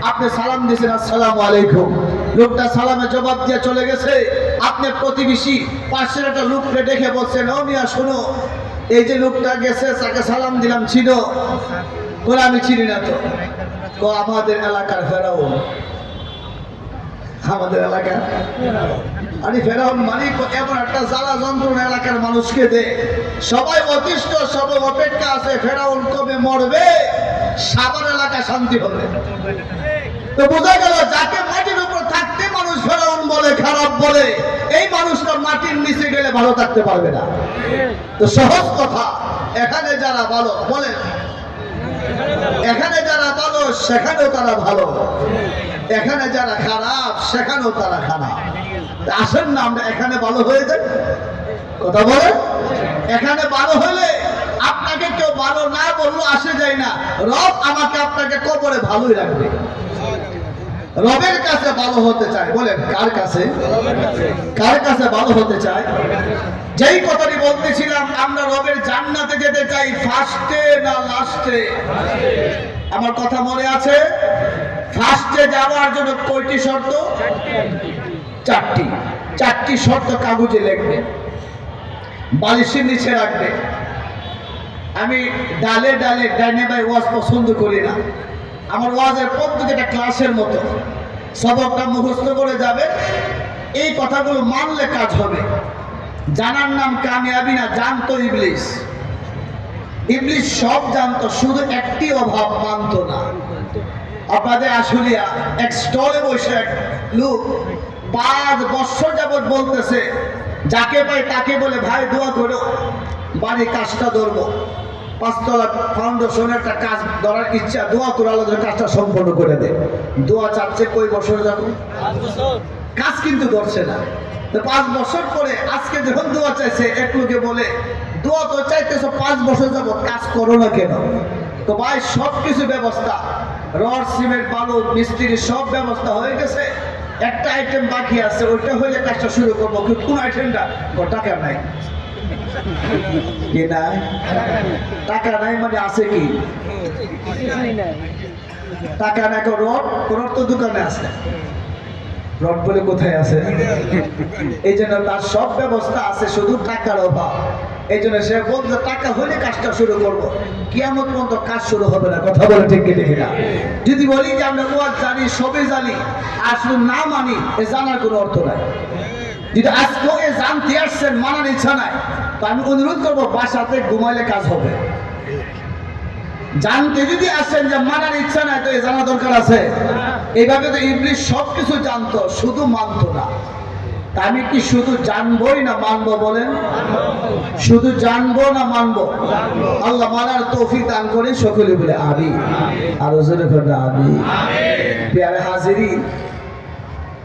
আপনি সালাম দিয়েছেন আসসালামু আলাইকুম, লোকটা সালামে জবাব দিয়ে চলে গেছে। আপনি প্রতিবেশী পাশের একটা লোককে দেখে বলছেন, ও মিয়া শোনো, এই যে লোকটা গেছে তাকে সালাম দিলাম, ছিল বলে আমি চিনি না তো আমাদের এলাকার ফেরাউন, আমাদের এলাকার আরে ফেরাউন মালিক এমন একটা জ্বালা যন্ত্রণা এলাকার মানুষকে দে, সবাই অতিষ্ঠ, সবাই অপেক্ষা আছে ফেরাউন কবে মরবে, সাবার এলাকা শান্তি হবে। তো বোঝা গেল যাকে মাটির উপর থাকতে মানুষ ফেরাউন বলে, খারাপ বলে, এই মানুষটা মাটির নিচে গেলে ভালো থাকতে পারবে না। তো সহজ কথা, এখানে যারা ভালো বলে, এখানে যারা ভালো সেখানেও তারা ভালো, এখানে যারা খারাপ সেখানেও তারা খারাপ। আসেন না আমরা এখানে ভালো হয়ে যাই, কথা বলে এখানে ভালো হলে আপনাকে কেউ ভালো না বললো আসে যায় না, রব আমাকে আপনাকে কবরে ভালোই রাখবে। রবের কাছে ভালো হতে চায়, বলেন কার কাছে, কার কাছে ভালো হতে চায়? যেই কথাটি বলতেছিলাম, আমরা রবের জান্নাতে যেতে চাই ফার্স্টে না লাস্টে? আমার কথা মনে আছে? ফার্স্টে যাওয়ার জন্য কয়টি শর্ত? চারটি। চারটি শর্ত কাগজে লিখবে, বালিশের নিচে রাখবে। আমি ডালে ডালে ডাইনে বাই ওয়াজ পছন্দ করি না। আমার ওয়াজের পদ্ধতিটা ক্লাসের মতো, সবকটা মুখস্থ করে যাবে, এই কথাগুলো মানলে কাজ হবে। জানার নাম কামিয়াবি না, জানতো ইবলিস। ইবলিস সব জানতো, শুধু একটি অভাব মানতো না। আপনাদের আশুলিয়া এক স্টলে বসে এক লোক 5 বছর যাবৎ বলতেছে, যাকে পাই তাকে বলে ভাই দোয়া করো, বাড়ি কাজটা ধরবো, 5 তলা ফাউন্ডেশনের একটা কাজ ধরার ইচ্ছা, দোয়া করে আল্লাহ কাজটা সম্পন্ন করে দে। দোয়া চাচ্ছে কই বছর যাবো, কাজ কিন্তু ধরছে না। তো 5 বছর পরে আজকে যখন দোয়া চাইছে, এক লোকে বলে দোয়া তো চাইতেছো 5 বছর যাবো, কাজ করো না কেন? তো ভাই সব কিছু ব্যবস্থা, রড সিমেন্ট বালু মিস্ত্রি সব ব্যবস্থা হয়ে গেছে, একটা আইটেম বাকি আছে, ওইটা হইলে কাজটা শুরু করবো। কোন আইটেমটা? টাকা নাই। কি নাই? টাকা নাই মানে আছে কি? টাকা নাই। রড, রড তো দোকানে আছে, রড বলে কোথায় আছে? এই জন্য তার সব ব্যবস্থা আছে, শুধু টাকার অভাব। এই জন্য সে বলছে টাকা হলে কাজটা শুরু করবো, কিয়ামত পর্যন্ত কাজ শুরু হবে না। কথা বলে ঠিক কি না? যদি বলি যে আমরা ওয়াজ জানি, সবে জানি, আর শুধু না মানি, এ জানার কোনো অর্থ নাই। যদি আজকে এ জানতে আসছেন, মানার ইচ্ছা নাই, তো আমি অনুরোধ করবো বাসাতে ঘুমাইলে কাজ হবে। জানতে যদি আসেন যে মানার ইচ্ছা নাই, তো এ জানা দরকার আছে। এইভাবে তো ইবলিস সবকিছু জানতো, শুধু মানতো না। আমি কি শুধু জানবই না মানবো? বলেন, শুধু জানবো না মানবো? আল্লাহ মানার তৌফিক দান করে সকলে বলে আমিন। আর জোরে করে আমিন। প্যারে হাজিরিন,